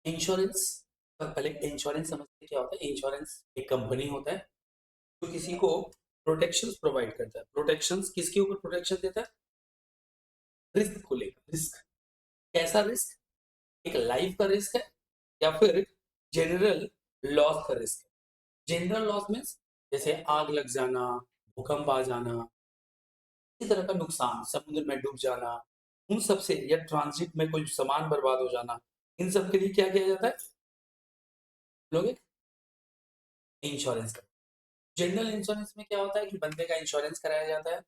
Insurance पहले insurance समझते क्या होता है। इंश्योरेंस एक कंपनी होता है जो किसी को प्रोटेक्शन प्रोवाइड करता है। प्रोटेक्शन किसके ऊपर प्रोटेक्शन देता है? रिस्क को लेकर। रिस्क कैसा रिस्क? एक लाइफ का रिस्क है या फिर जनरल लॉस का रिस्क है। जनरल लॉस मीन्स जैसे आग लग जाना, भूकंप आ जाना, इस तरह का नुकसान, समुद्र में डूब जाना, उन सब से, या ट्रांजिट में कोई सामान बर्बाद हो जाना, इन सब के लिए क्या किया जाता है? लोग इंश्योरेंस का। जनरल इंश्योरेंस में क्या होता है कि बंदे का इंश्योरेंस कराया जाता है,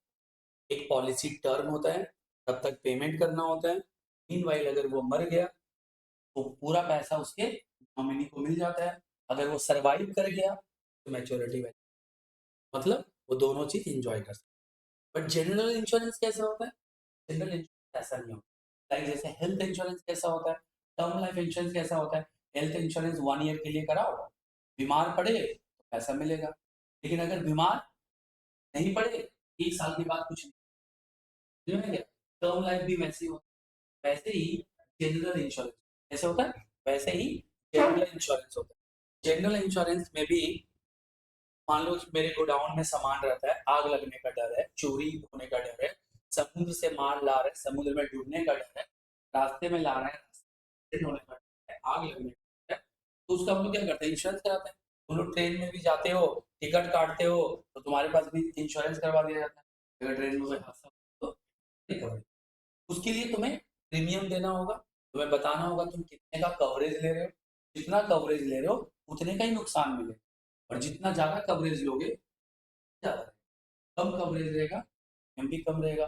एक पॉलिसी टर्म होता है, तब तक पेमेंट करना होता है। मीनवाइल अगर वो मर गया तो पूरा पैसा उसके नॉमिनी को मिल जाता है। अगर वो सरवाइव कर गया तो मैच्योरिटी वैल्यू, मतलब वो दोनों चीज इंजॉय कर सकते हैं। बट जनरल इंश्योरेंस कैसा होता है? जनरल इंश्योरेंस ऐसा नहीं होता। लाइक जैसे हेल्थ इंश्योरेंस कैसा होता है, टर्म लाइफ इंश्योरेंस कैसा होता है। हेल्थ इंश्योरेंस 1 ईयर के लिए कराओ, बीमार पड़े तो पैसा मिलेगा। लेकिन अगर बीमार नहीं पड़े, 1 साल के बाद कुछ नहीं मिलेगा। टर्म लाइफ भी वैसे ही होता है। वैसे ही जनरल इंश्योरेंस कैसे होता है, वैसे ही जनरल इंश्योरेंस होता है। जनरल इंश्योरेंस में भी मान लो मेरे गोडाउन में सामान रहता है, आग लगने का डर है, चोरी होने का डर है, समुद्र से माल ला रहे हैं, समुद्र में डूबने का डर है, रास्ते में ला रहे हैं, एक्सीडेंट होने का डर है, आग लगने का डर है, तो उसका हम लोग क्या करते हैं? इंश्योरेंस कराते हैं। तुम लोग ट्रेन में भी जाते हो, टिकट काटते हो, तो तुम्हारे पास भी इंश्योरेंस करवा दिया जाता है। अगर ट्रेन में कोई हादसा हो तो नहीं कवर। उसके लिए तुम्हें प्रीमियम देना होगा, तुम्हें बताना होगा तुम कितने का कवरेज ले रहे हो। जितना कवरेज ले रहे हो उतने का ही नुकसान मिलेगा, और जितना ज्यादा कवरेज लोगे ज्यादा, कम कवरेज रहेगा एम भी कम रहेगा।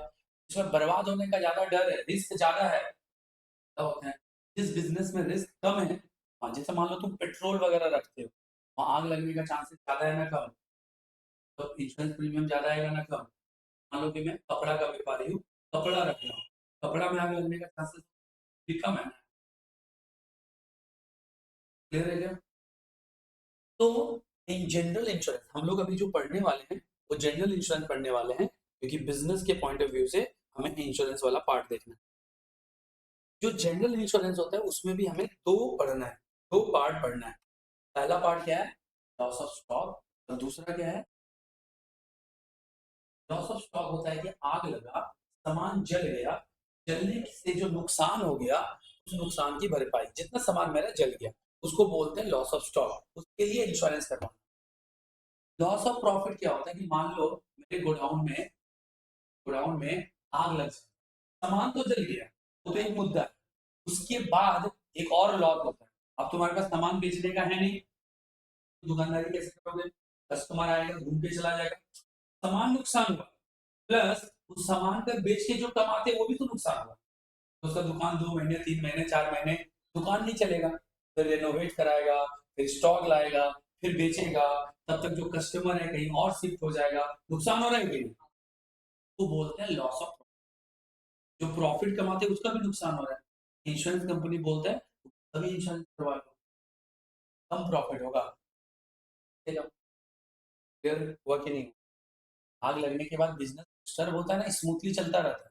इसमें बर्बाद होने का ज्यादा डर है, रिस्क ज्यादा है। क्या होता है जिस बिजनेस में रिस्क कम है, हाँ, जैसे मान लो तुम पेट्रोल वगैरह रखते हो, वहाँ आग लगने का चांसेस ज्यादा है ना कम, तो इंश्योरेंस प्रीमियम ज्यादा आएगा ना कम। मान लो कि मैं कपड़ा का व्यापारी हूँ, कपड़ा रख रहा हूँ, कपड़ा में आग लगने का चांसेस भी कम है। क्लियर है क्या? तो इन जनरल इंश्योरेंस हम लोग अभी जो पढ़ने वाले हैं वो जनरल इंश्योरेंस पढ़ने वाले हैं, क्योंकि बिजनेस के पॉइंट ऑफ व्यू से हमें इंश्योरेंस वाला पार्ट देखना है। जो जनरल इंश्योरेंस होता है उसमें भी हमें दो पढ़ना है, दो पार्ट पढ़ना है। पहला पार्ट क्या है? Loss of stock. और दूसरा क्या है? लॉस ऑफ स्टॉक होता है कि आग लगा, सामान जल गया, जलने से जो नुकसान हो गया, उस नुकसान की भरपाई, जितना सामान मेरा जल गया उसको बोलते हैं लॉस ऑफ स्टॉक। उसके लिए इंश्योरेंस करवाना। लॉस ऑफ प्रॉफिट क्या होता है कि मान लो मेरे गोडाउन में आग लग गई, सामान तो जल गया, वो तो एक मुद्दा है। उसके बाद एक और लॉस होता है। अब तुम्हारे पास सामान बेचने का है नहीं, तो दुकानदारी कैसे करोगे? कस्टमर आएगा, घूम के चला जाएगा, सामान नुकसान हुआ, प्लस उस सामान का बेच के जो कमाते वो भी तो नुकसान हुआ। तो उसका दुकान 2 महीने, 3 महीने, 4 महीने दुकान नहीं चलेगा, फिर रेनोवेट कराएगा, फिर स्टॉक लाएगा, फिर बेचेगा, तब तक जो कस्टमर है कहीं और शिफ्ट हो जाएगा, नुकसान हो रहा है कि नहीं? तो बोलते हैं लॉस ऑफ। जो प्रॉफिट कमाते हैं उसका भी नुकसान हो रहा है, इंश्योरेंस कंपनी बोलता है तभी इंश्योरेंस करवा लो, कम प्रॉफिट होगा। ठीक है? फिर हुआ कि नहीं? आग लगने के बाद बिजनेस डिस्टर्ब होता है ना, स्मूथली चलता रहता है।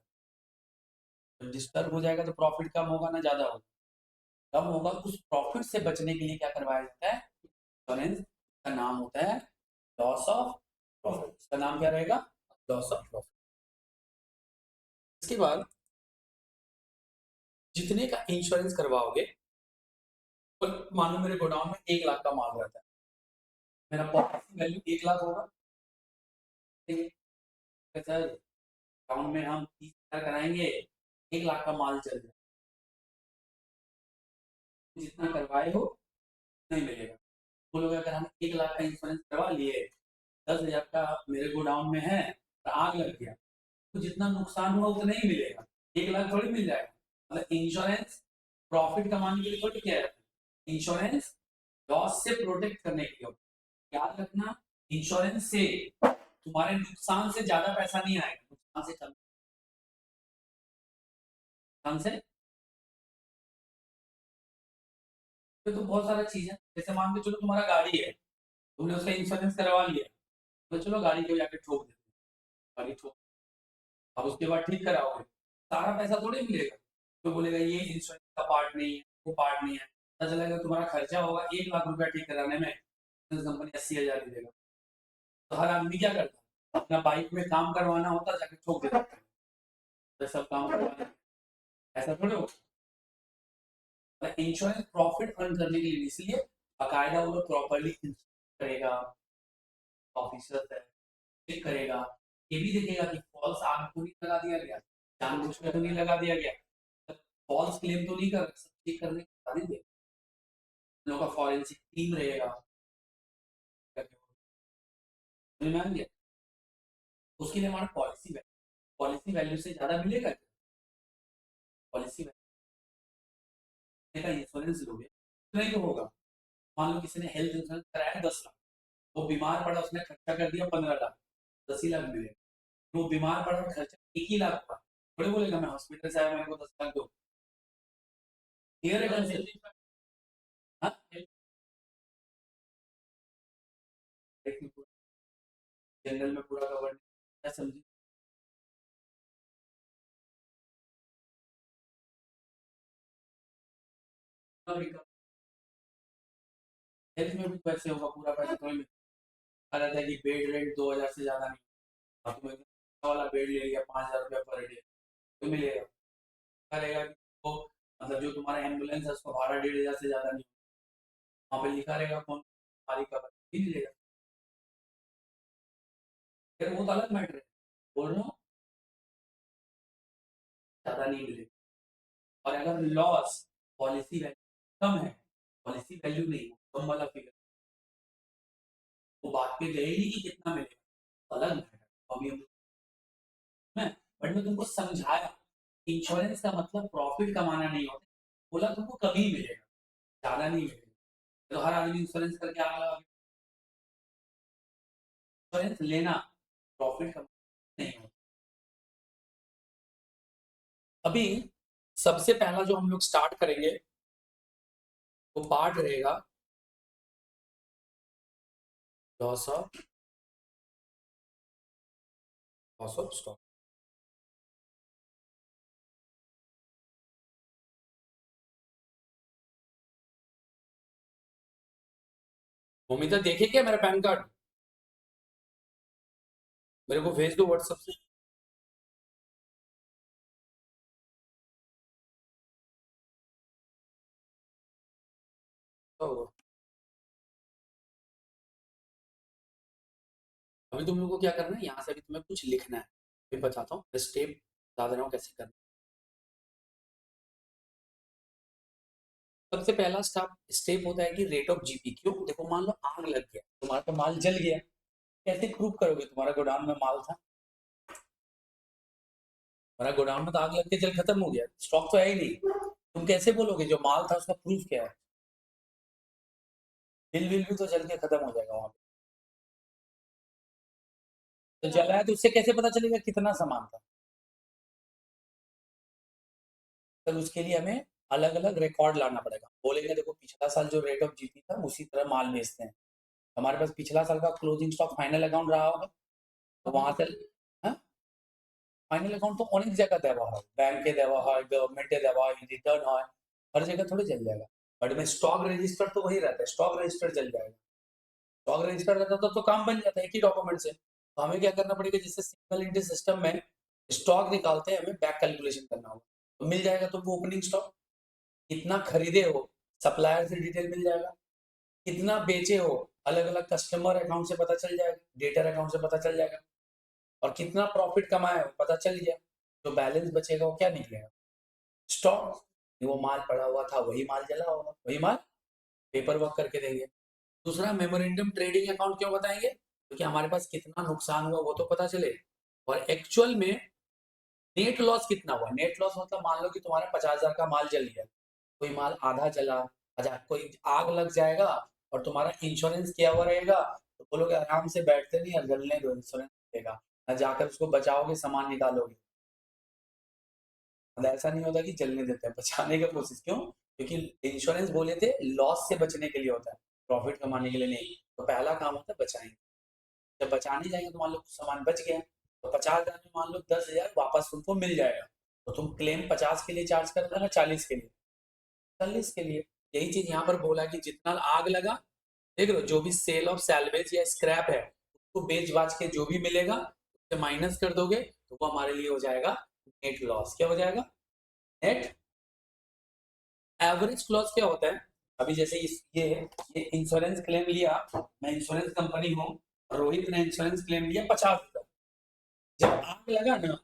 जब डिस्टर्ब हो जाएगा तो प्रॉफिट कम होगा ना ज्यादा होगा? कम होगा। उस प्रॉफिट से बचने के लिए क्या करवाया जाता है? इंश्योरेंस का नाम होता है लॉस ऑफ प्रॉफिट। इसका नाम क्या रहेगा? Loss of profit. इसके बाद जितने का इंश्योरेंस करवाओगे, तो मान लो मेरे गोडाउन में 1 लाख का माल रहता है, मेरा पॉलिसी वैल्यू 1 लाख होगा। ठीक है सर, गोडाउन में हम 30,000 कराएंगे, 1 लाख का माल चल रहा है, जितना करवाए हो नहीं मिलेगा। वो लोग अगर हम 1 लाख का इंश्योरेंस करवा लिए, 10,000 का मेरे गोडाउन में है, तो आग लग गया, तो जितना नुकसान हुआ उतना ही मिलेगा, 1 लाख थोड़ी मिल जाएगा। मतलब इंश्योरेंस प्रॉफिट कमाने के लिए थोड़ी किया जाता है, इंश्योरेंस लॉस से प्रोटेक्ट करने के लिए। याद रखना, इंश्योरेंस से तुम्हारे नुकसान से ज्यादा पैसा नहीं आएगा, नुकसान से कम, नुकसान से। तो बहुत सारा चीज है, जैसे मान के चलो तुम्हारा गाड़ी है, तुमने उसका इंश्योरेंस करवा लिया, तो चलो गाड़ी को जाके ठोक दे, गाड़ी ठोक, अब उसके बाद ठीक कराओगे, सारा पैसा थोड़े मिलेगा। तो बोलेगा ये इंश्योरेंस का पार्ट नहीं है, वो पार्ट नहीं है। पता चलेगा तुम्हारा खर्चा होगा 1 लाख रुपया ठीक कराने में, कंपनी 80,000 दे देगा। तो हर आदमी क्या करता है, अपना बाइक में काम करवाना होता है जाके ठोक देता है, तो सब काम करवाना ऐसा थोड़े होता। इंश्योरेंस प्रॉफिट अर्न करने के लिए, इसलिए बाकायदा वो लोग प्रॉपरली करेगा, ऑफिसर है चेक करेगा, ये भी देखेगा कि फॉल्स आग तो नहीं लगा दिया गया, जानबूझकर तो नहीं लगा दिया गया, फॉल्स क्लेम तो नहीं कर, चेक करने के बाद ही देगा। लोगों का फॉरेंसिक टीम रहेगा, उसके लिए हमारा पॉलिसी वैल्यू से ज्यादा मिलेगा, पॉलिसी वैल्यू का इंश्योरेंस लोगे नहीं तो होगा। मान लो किसी ने हेल्थ इंश्योरेंस कराया 10 लाख, वो बीमार पड़ा उसने खर्चा कर दिया 15 लाख, 10 ही लाख मिले। वो बीमार पड़ा और खर्चा 1 ही लाख का, बड़े बोलेगा मैं हॉस्पिटल से आया मेरे को 10 लाख दो, क्लियर है? हाँ, जनरल में पूरा कवर है, समझी? हेल्थ में भी पैसे होगा, पूरा पैसा थोड़ी मिलता है कि बेड रेंट 2,000 से ज्यादा नहीं, अब तुम अच्छा वाला बेड ले लिया 5,000 रुपया पर डे तो मिलेगा, रहेगा कि वो मतलब जो तुम्हारा एम्बुलेंस है उसका भाड़ा 1,500 से ज्यादा नहीं, वहाँ पे लिखा रहेगा कौन बीमारी का भी मिलेगा, फिर वो तो अलग मैटर है, बोल रहा हूँ ज्यादा नहीं मिलेगा। और अगर लॉस पॉलिसी वैल्यू कम है, पॉलिसी वैल्यू नहीं कम वाला फिगर, वो बात पे गए नहीं कि कितना मिलेगा, अलग मैटर अभी मैं, बट मैं तुमको समझाया इंश्योरेंस का मतलब प्रॉफिट कमाना नहीं होता, बोला तुमको कभी मिलेगा, ज्यादा नहीं मिलेगा, तो हर आदमी इंश्योरेंस करके आ रहा, इंश्योरेंस लेना प्रॉफिट कमाना नहीं होता। अभी सबसे पहला जो हम लोग स्टार्ट करेंगे वो पार्ट रहेगा लॉस ऑफ स्टॉक। उम्मीद है देखे क्या मेरा पैन कार्ड, मेरे को भेज दो व्हाट्सएप से। तो अभी तुम लोग को क्या करना है, यहाँ से अभी तुम्हें कुछ लिखना है, मैं बताता हूँ स्टेप बता दे रहा हूँ कैसे करना। सबसे पहला स्टेप स्टेप होता है कि रेट ऑफ जीपी। क्यों? देखो मान लो आग लग गया, तुम्हारा तो माल जल गया, कैसे प्रूव करोगे तुम्हारा गोडाउन में माल था? तुम्हारा गोडाउन में तो आग लग के जल खत्म हो गया, स्टॉक तो है ही नहीं, तुम कैसे बोलोगे जो माल था उसका प्रूफ क्या है? बिल बिल भी तो जल के खत्म हो जाएगा वहां पे, तो जला है तो उससे कैसे पता चलेगा कितना सामान था? तो उसके लिए हमें अलग अलग रिकॉर्ड लाना पड़ेगा, बोलेंगे देखो पिछला साल जो रेट ऑफ जीपी था उसी तरह माल बेचते हैं, हमारे पास पिछला साल का क्लोजिंग स्टॉक फाइनल अकाउंट रहा होगा, तो वहां से फाइनल अकाउंट तो अनेक जगह देवा है, बैंक के देवा है, गवर्नमेंट के देवा है, रिटर्न है, हर जगह थोड़ी चल जाएगा, बट में स्टॉक रजिस्टर तो वही रहता है, स्टॉक रजिस्टर चल जाएगा, स्टॉक रजिस्टर रहता तो काम बन जाता है एक ही डॉक्यूमेंट से। तो हमें क्या करना पड़ेगा, जिससे सिंगल एंट्री सिस्टम में स्टॉक निकालते हैं हमें बैक कैलकुलेशन करना होगा, तो मिल जाएगा तुमको ओपनिंग स्टॉक, कितना खरीदे हो सप्लायर से डिटेल मिल जाएगा, कितना बेचे हो अलग अलग कस्टमर अकाउंट से पता चल जाएगा, डेटर अकाउंट से पता चल जाएगा, और कितना प्रॉफिट कमाया हो पता चल गया, जो बैलेंस बचेगा वो क्या निकलेगा, स्टॉक। वो माल पड़ा हुआ था वही माल जला होगा, वही माल पेपर वर्क करके देंगे। दूसरा मेमोरेंडम ट्रेडिंग अकाउंट क्यों बताएंगे, क्योंकि हमारे पास कितना नुकसान हुआ वो तो पता चले, और एक्चुअल में नेट लॉस कितना हुआ। नेट लॉस मतलब मान लो कि तुम्हारा 50,000 का माल जल गया, कोई माल आधा जला, अच्छा कोई आग लग जाएगा और तुम्हारा इंश्योरेंस किया हुआ रहेगा, तो बोलोगे आराम से बैठते नहीं यार जलने दो, इंश्योरेंस देगा ना, जाकर उसको बचाओगे सामान निकालोगे, मतलब ऐसा नहीं होता कि जलने देते हैं, बचाने की कोशिश। क्यों? क्योंकि इंश्योरेंस बोले थे लॉस से बचने के लिए होता है, प्रॉफिट कमाने के लिए नहीं, तो पहला काम होता है बचाएंगे, जब बचाने जाएंगे तो मान लो सामान बच गया, तो 50,000 में मान लो 10,000 वापस तुमको मिल जाएगा, तो तुम क्लेम 50 के लिए चार्ज कर रहे हो ना 40 के लिए? 40 के लिए। यही चीज यहाँ पर बोला कि जितना आग लगा, देख लो, जो भी सेल ऑफ सैल्वेज या स्क्रैप है उसको बेच बाच के जो भी मिलेगा उससे माइनस कर दोगे तो वो हमारे लिए हो जाएगा नेट लॉस। क्या हो जाएगा? नेट। एवरेज क्लॉज क्या होता है? अभी जैसे ये इंश्योरेंस क्लेम लिया, मैं इंश्योरेंस कंपनी हूँ, रोहित ने इंश्योरेंस क्लेम लिया 50,000। जब आग लगा ना,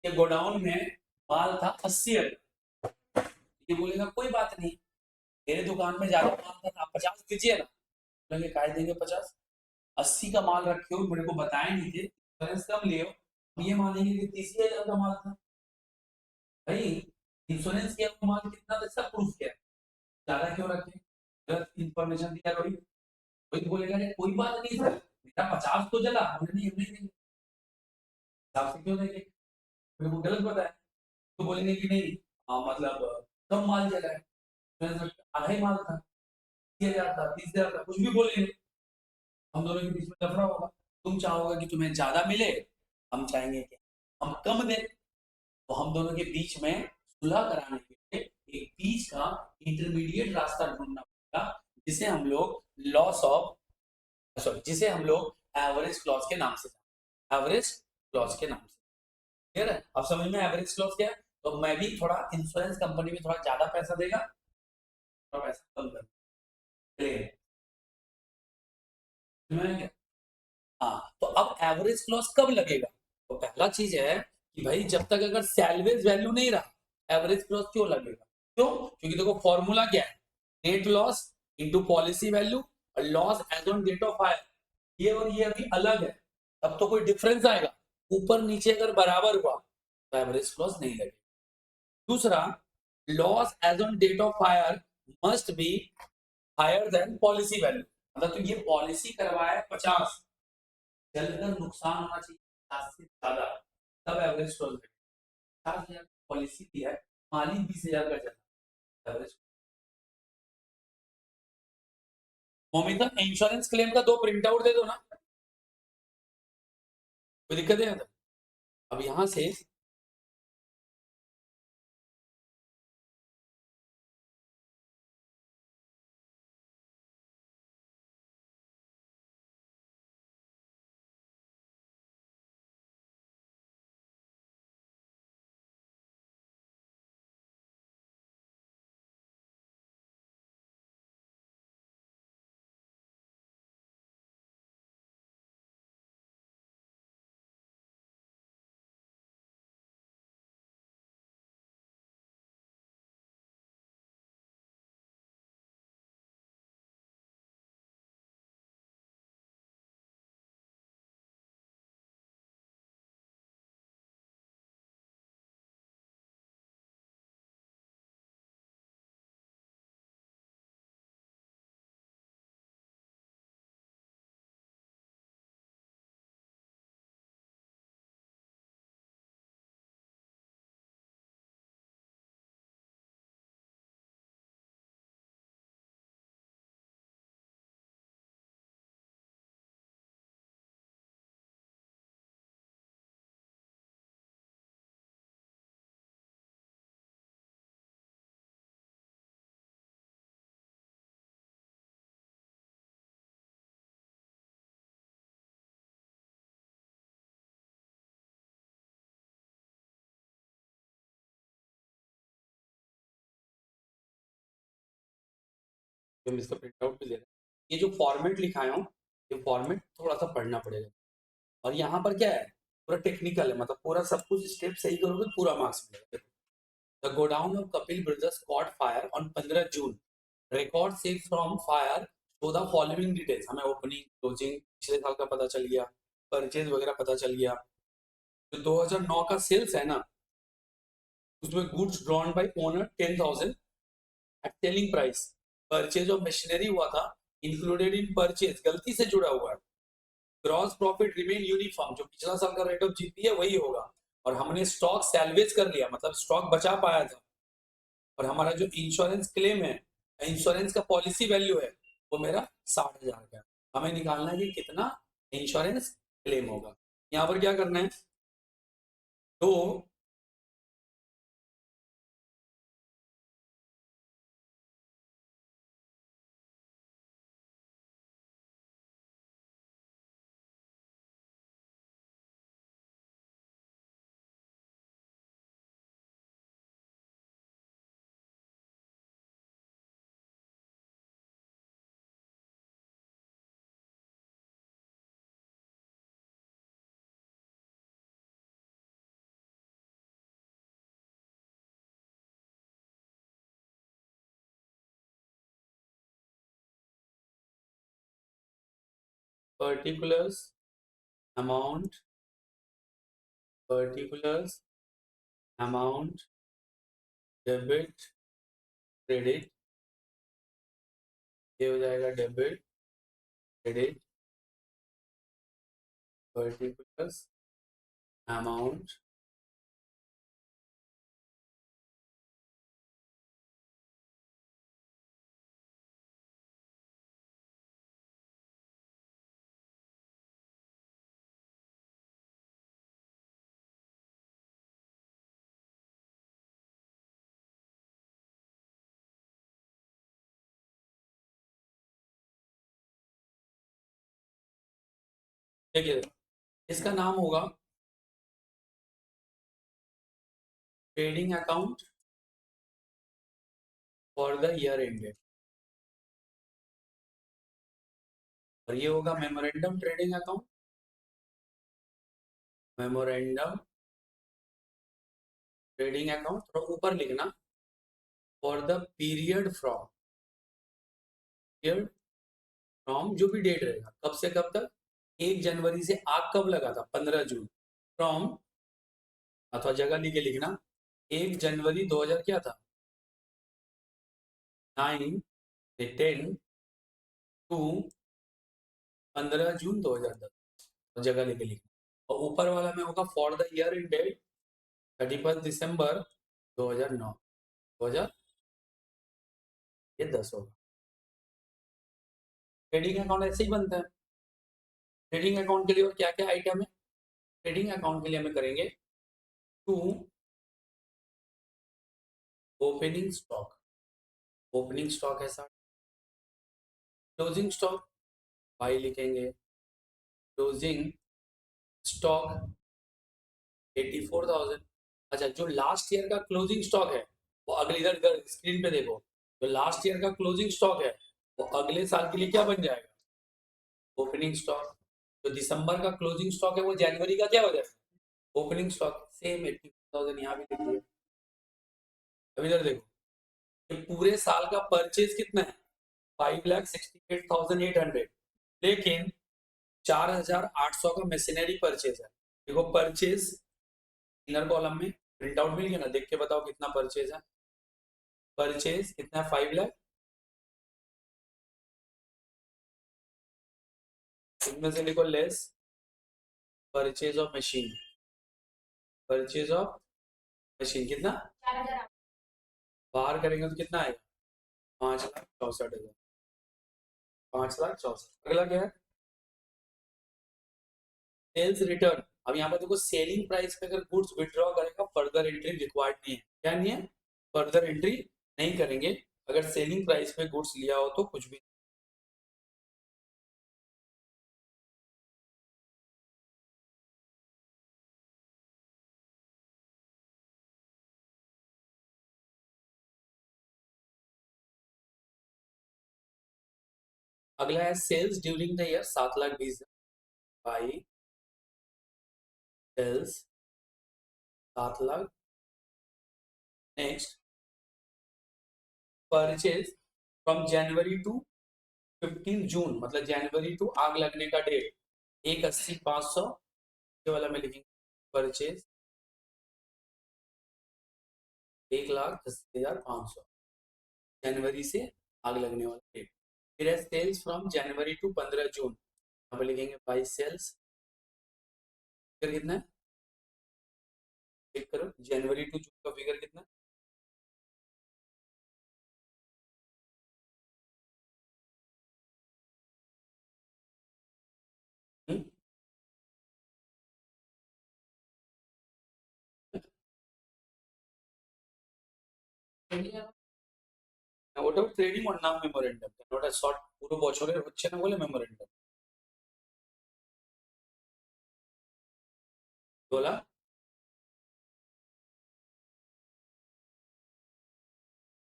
ये गोडाउन में माल था 80,000, ये बोलेगा कोई बात नहीं, मेरे दुकान में ज्यादा माल था, आप 50 दीजिए ना। बोलेंगे काय देंगे 50? 80 का माल रखे हो, मेरे को बताए नहीं थे, इंश्योरेंस कम ले, ये मानेंगे कि 30,000 का माल था। भाई इंश्योरेंस किया हुआ माल कितना था इसका प्रूफ क्या है? ज्यादा क्यों रखे? गलत इंफॉर्मेशन दिया रोहित। रोहित बोलेगा अरे कोई बात नहीं सर, मेरा 50 तो जला, हमने नहीं देंगे, हिसाब से क्यों देंगे, मेरे को गलत बताया। तो बोलेंगे कि नहीं, मतलब कम माल जला है, आधा ही माल था, 30,000 था, 30,000 था, कुछ भी बोलेंगे, हम दोनों के बीच में लफड़ा होगा। तुम चाहोगे कि तुम्हें ज्यादा मिले, हम चाहेंगे कि हम कम दें, तो हम दोनों के बीच में सुलह कराने के लिए एक बीच का इंटरमीडिएट रास्ता ढूंढना पड़ेगा, जिसे हम लोग लॉस ऑफ सॉरी जिसे हम लोग एवरेज क्लॉज के नाम से, एवरेज क्लॉज के नाम से। क्लियर है? अब समझ में एवरेज क्लॉज क्या है? तो मैं भी थोड़ा इंश्योरेंस कंपनी में थोड़ा ज्यादा पैसा देगा, थोड़ा पैसा कम कर, हाँ। तो अब एवरेज क्लॉज कब लगेगा? तो पहला चीज है कि भाई जब तक अगर सैलवेज वैल्यू नहीं रहा, एवरेज क्लॉज क्यों लगेगा? क्यों? क्योंकि देखो फॉर्मूला क्या है, net loss into policy value और loss as on date of fire. ये और ये अभी अलग है, तब तो कोई डिफरेंस आएगा, ऊपर नीचे अगर बराबर हुआ तो एवरेज क्लॉज नहीं लगेगा। दूसरा, loss as on date of fire must be higher than policy value. मतलब तो ये पॉलिसी करवाया 50, जलकर नुकसान होना चाहिए 50 से ज्यादा, तब एवरेज क्लोज है। 50,000 पॉलिसी की है, मालिक 20,000 का चला, एवरेज। मोमिता इंश्योरेंस क्लेम का 2 प्रिंट आउट दे दो ना, कोई दिक्कत है? अब यहां से हम इसका प्रिंट आउट भी ले रहे हैं, ये जो फॉर्मेट लिखा है ये फॉर्मेट थोड़ा सा पढ़ना पड़ेगा। और यहाँ पर क्या है, पूरा टेक्निकल है, मतलब पूरा सब कुछ स्टेप सही करोगे पूरा मार्क्स मिलेगा। The godown of Kapil brothers caught fire on 15 June, record sales from fire show the following details. हमें ओपनिंग क्लोजिंग पिछले साल का पता चल गया, परचेज वगैरह पता चल गया। तो 2009 का सेल्स है ना, उसमें goods drawn by owner 10,000 at selling price. Purchase of machinery हुआ था, इंक्लूडेड इन परचेज, गलती से जुड़ा हुआ है। ग्रॉस प्रॉफिट रिमेन यूनिफॉर्म, जो पिछला साल का रेट ऑफ जीपी है वही होगा। और हमने स्टॉक सैल्वेज कर लिया, मतलब स्टॉक बचा पाया था। और हमारा जो इंश्योरेंस क्लेम है, इंश्योरेंस का पॉलिसी वैल्यू है, वो मेरा 60,000 का। हमें निकालना है कि कितना इंश्योरेंस क्लेम होगा। यहाँ पर क्या करना है, तो particulars amount डेबिट क्रेडिट, ये हो जाएगा डेबिट क्रेडिट पर्टिकुलर्स अमाउंट देखिए इसका नाम होगा trading account for the year ended, और ये होगा memorandum trading account, memorandum trading account, और ऊपर लिखना फॉर द पीरियड फ्रॉम जो भी डेट रहेगा, कब से कब तक, 1 जनवरी से आग कब लगा था, 15 जून, फ्रॉम, अथवा जगह लिखे लिखना 1 जनवरी 2000 क्या था 9 10 टू 15 जून 2010, तो जगह लिखे लिखना, और ऊपर वाला में होगा for the year in date 31 December 2009, 2000 ये 10 होगा। ट्रेडिंग अकाउंट ऐसे ही बनता है। ट्रेडिंग अकाउंट के लिए और क्या क्या आइटम है, ट्रेडिंग अकाउंट के लिए हमें करेंगे to opening stock, opening stock है सर, क्लोजिंग स्टॉक बाई लिखेंगे, क्लोजिंग स्टॉक 84,000। अच्छा, जो लास्ट ईयर का क्लोजिंग स्टॉक है वो अगले, इधर स्क्रीन पे देखो, जो लास्ट ईयर का क्लोजिंग स्टॉक है वो अगले साल के लिए क्या बन जाएगा, ओपनिंग स्टॉक। जो दिसंबर का क्लोजिंग स्टॉक है वो जनवरी का क्या हो जाएगा, ओपनिंग स्टॉक, सेम 84,000 यहाँ भी लिखिए। अब इधर देखो, ये पूरे साल का परचेज कितना है, 5,68,800, लेकिन 4,800 का मशीनरी परचेज है। देखो परचेज इनर कॉलम में प्रिंट आउट मिल गया ना, देख के बताओ कितना परचेज है, परचेज कितना है 5 लाख, इनमें से लिखो less purchase of machine, purchase of machine कितना, बाहर करेंगे तो कितना आएगा 5,64,000, 5,64,000। अगला क्या है, सेल्स रिटर्न। अब यहाँ पे देखो सेलिंग प्राइस पे अगर गुड्स विड्रॉ करेगा फर्दर एंट्री रिक्वायर्ड नहीं है, क्या नहीं है, फर्दर एंट्री नहीं करेंगे, अगर सेलिंग प्राइस पे गुड्स लिया हो तो कुछ भी। अगला है sales during the year 7,20,000 by sales 7,00,000। Next purchase from January to 15 June, मतलब जनवरी टू आग लगने का डेट 1,80,500, ये वाला में लिखेंगे परचेज 1,10,500, जनवरी से आग लगने वाला डेट। फिर है सेल्स फ्रॉम जनवरी टू 15 जून, यहाँ पे लिखेंगे बाई सेल्स, फिगर कितना है, चेक करो जनवरी टू जून का फिगर कितना है, हम्म? ওটা ট্রেডিং ওর নাম মেমোরেন্ডাম, ওটা শর্ট পুরো বছরের হচ্ছে না বলে মেমোরেন্ডাম বলা।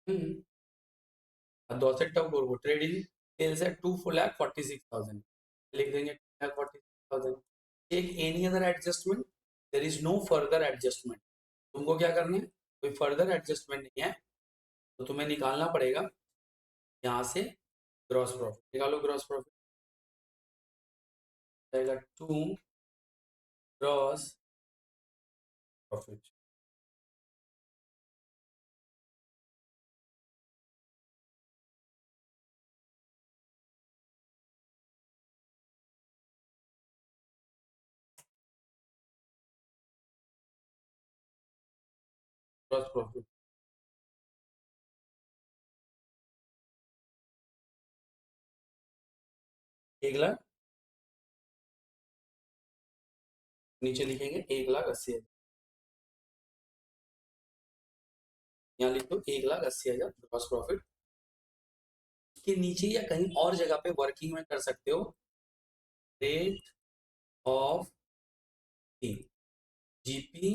হুম, আর 10-টাও করবো ट्रेडिंग सेल्स है 2,46,000, लिख देंगे 2,46,000। Take any other adjustment, there is no further adjustment, तुमको क्या करना है, कोई फर्दर एडजस्टमेंट नहीं है, तो तुम्हें निकालना पड़ेगा यहाँ से ग्रॉस प्रॉफिट, निकालो ग्रॉस प्रॉफिट, जाएगा 2 ग्रॉस प्रॉफिट। ग्रॉस प्रॉफिट 1,00,000, नीचे लिखेंगे 1,80,000, यहाँ लिख दो 1,80,000 ग्रॉस प्रॉफिट। के नीचे या कहीं और जगह पे वर्किंग में कर सकते हो rate of GP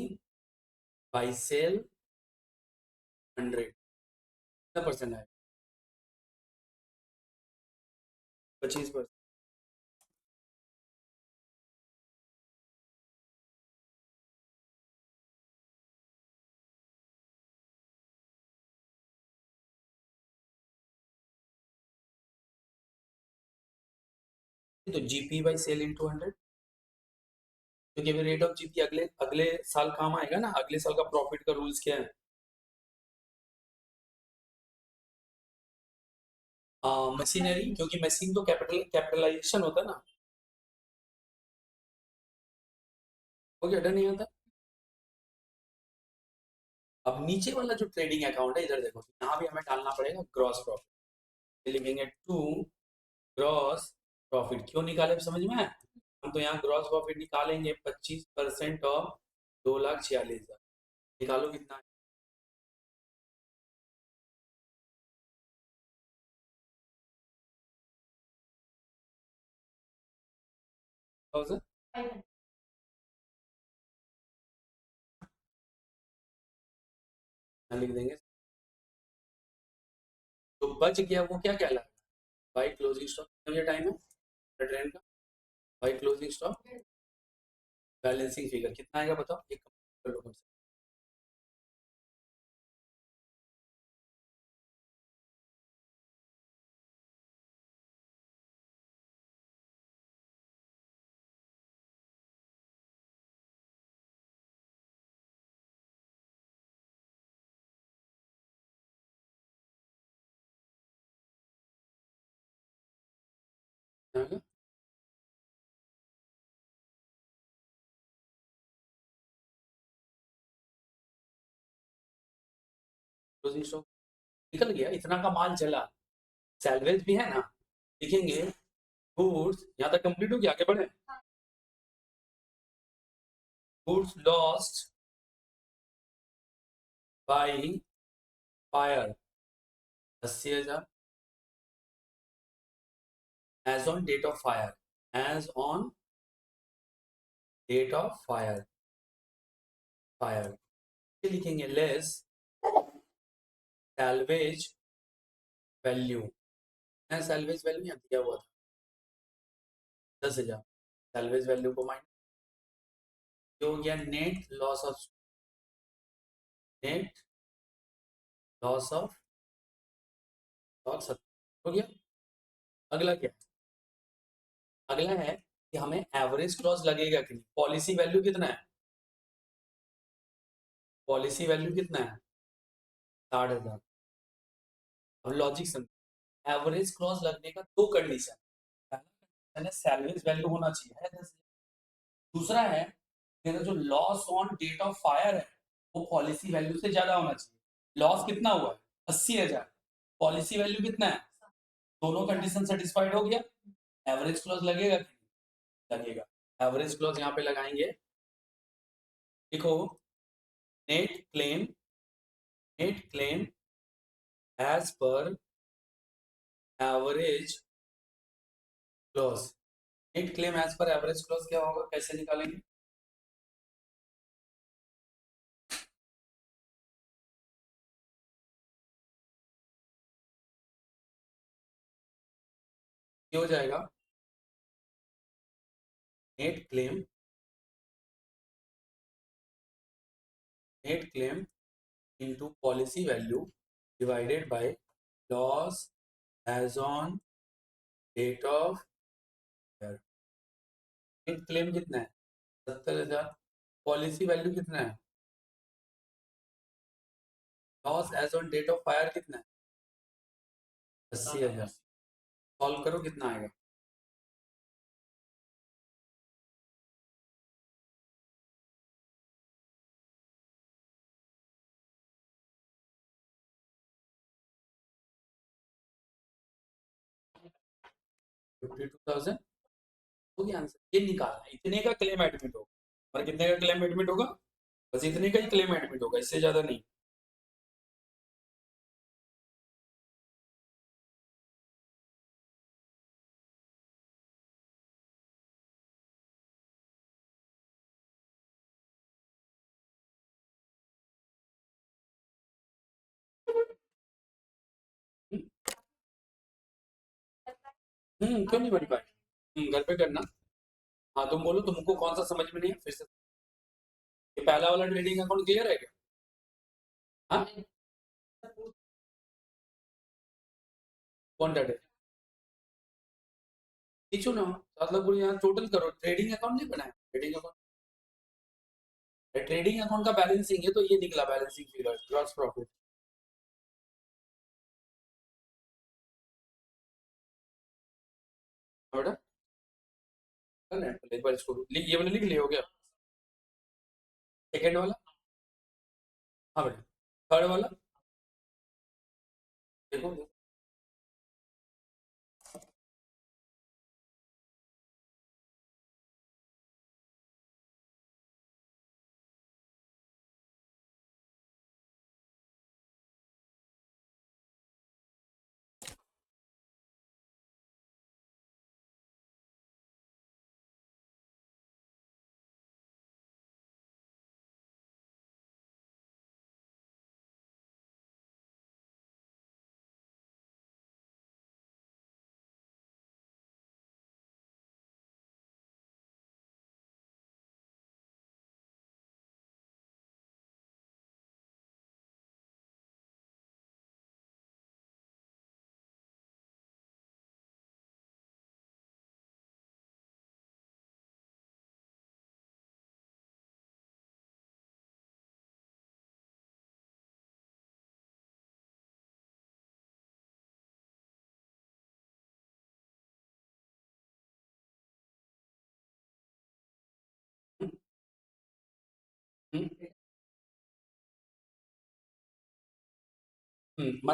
by sale 100, कितना परसेंट है? 25%। तो जीपी बाई सेल इंटू 100, क्योंकि अभी रेट ऑफ जीपी अगले अगले साल काम आएगा ना, अगले साल का प्रॉफिट का रूल्स क्या है? मशीनरी, क्योंकि मशीन तो कैपिटलाइजेशन होता है ना। हो गया, डन नहीं आता। अब नीचे वाला जो ट्रेडिंग अकाउंट है इधर देखो, यहाँ भी हमें डालना पड़ेगा ग्रॉस प्रॉफिट। लिखेंगे 2 ग्रॉस प्रॉफिट। क्यों निकाले समझ में आया? हम तो यहाँ ग्रॉस प्रॉफिट निकालेंगे 25% ऑफ 2,46,000। निकालो कितना है? थाउजेंड लिख देंगे। तो बच गया वो क्या कहलाएगा? By closing stock. मुझे टाइम है ट्रेंड का। By closing stock balancing figure कितना आएगा बताओ, एक कर लो मुझसे। क्लोजिंग स्टॉक निकल गया, इतना का माल चला। सैलवेज भी है ना, लिखेंगे गुड्स, यहाँ तक कंप्लीट हो गया, आगे बढ़े। Goods lost by fire 80,000 as on date of fire, as on date of fire, fire लिखेंगे less salvage value. Salvage value यहाँ दिया हुआ था 10,000। सैलवेज वैल्यू को माइनस, हो गया net loss of, net loss of stock 70 हो गया। अगला क्या है? अगला है कि हमें एवरेज क्लॉज लगेगा कि नहीं। पॉलिसी वैल्यू कितना है? पॉलिसी वैल्यू कितना है? 60,000। अब लॉजिक समझ, एवरेज क्लॉज लगने का दो कंडीशन। पहला कंडीशन है सैलवेज वैल्यू होना चाहिए है 10,000। दूसरा है मेरा जो loss on date of fire है वो पॉलिसी वैल्यू से ज्यादा होना चाहिए। लॉस कितना हुआ है? 80,000। पॉलिसी वैल्यू कितना है? दोनों कंडीशन सेटिस्फाइड हो गया, एवरेज क्लॉज लगेगा कि नहीं? लगेगा। एवरेज क्लॉज यहाँ पे लगाएंगे, देखो net claim, net claim as per average clause. Net claim as per average clause क्या होगा, कैसे निकालेंगे? ये हो जाएगा net claim, net claim into policy value divided by loss as on date of claim कितना है? 70,000। पॉलिसी वैल्यू कितना है? Loss as on date of fire कितना है? 80,000। सॉल्व करो कितना आएगा? $52,000 हो गया आंसर। ये निकालना है, इतने का क्लेम एडमिट होगा। और कितने का क्लेम एडमिट होगा? बस इतने का ही क्लेम एडमिट होगा, इससे ज्यादा नहीं। क्यों नहीं बन पाए? घर पे करना। हाँ तुम बोलो, तुमको कौन सा समझ में नहीं है फिर से। ये पहला वाला ट्रेडिंग अकाउंट क्लियर है क्या? हाँ, कौन डाटे? खींचो ना, मतलब पूरी यहाँ टोटल करो। ट्रेडिंग अकाउंट नहीं बनाया? ट्रेडिंग अकाउंट, ट्रेडिंग अकाउंट का बैलेंसिंग है तो ये निकला बैलेंसिंग फिगर, ग्रॉस प्रॉफिट। बेटा एक बार इसको ये वाला लिख लिया, हो गया? सेकेंड वाला? हाँ बेटा। थर्ड वाला देखो।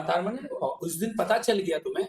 तार मैंने उस दिन पता चल गया तुम्हें?